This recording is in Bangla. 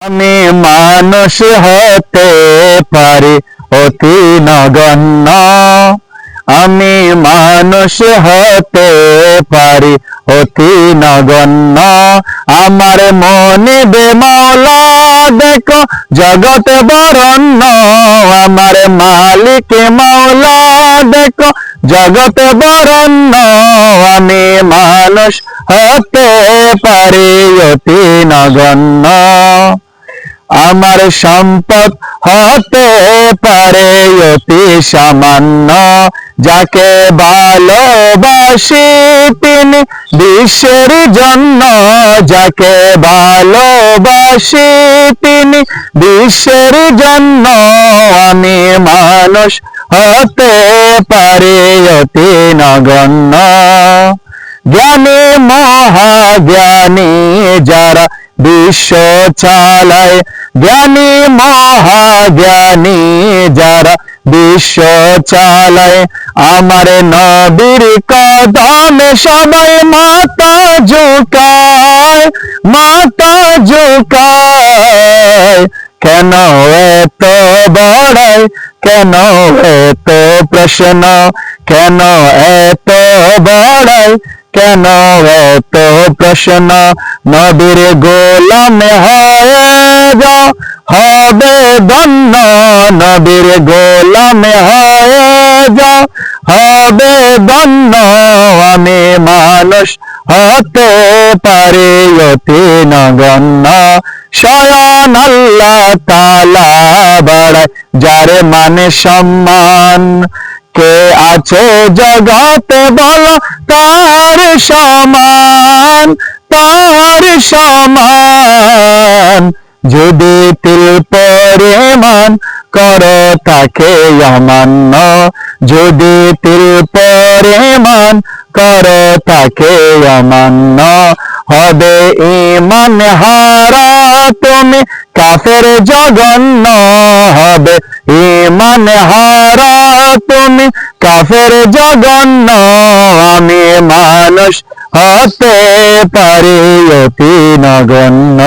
আমি মানুষ হতে পারি অতি নগণ্য, আমি মানুষ হতে পারি অতি নগণ্য। আমার মনে বেমাওলা দেখো জগৎ বরণ্য, আমার মালিক মাওলা দেখো জগৎ বরণ্য। আমি মানুষ হতে পারি অতি নগণ্য, আমার সম্পদ হতে পারে অতি সামান্য। যাকে ভালোবাসি তিনি বিশ্বের জন্য, যাকে ভালোবাসি তিনি বিশ্বের জন্য। আমি মানুষ হতে পারি অতি নগণ্য, জ্ঞানী মহাজ্ঞানী যারা বিশ্ব চালায়, জ্ঞানী মহাজ্ঞানী যারা বিশ্ব চালায়। আমার নবীর কদমে সবাই মাথা ঝুঁকায়, মাথা ঝুঁকায়। কেন এত বড়াই, কেন এত প্রশ্ন, কেন এত বড়াই, কেন এত প্রশ্ন। নবীর গোলাম হয়ে যাও হবে ধন্য, নবীর গোলাম হয়ে যাও হবে ধন্য। আমি মানুষ হতে পারি অতি নগণ্য, স্বয়ং আল্লাহ তাআলা বাড়ায় যার মানে সম্মান। কে আছে জগতে বলো তার সমান, তার সমান। যদি তিল পরিমাণ করো তাকে অমান্য, যদি তিল পরিমাণ করো তাকে অমান্য। হবে ঈমান হারা তুমি কাফের জঘন্য, হবে ঈমান হারা তুমি কাফের জঘন্য। আমি মানুষ হতে পারি অতি নগণ্য।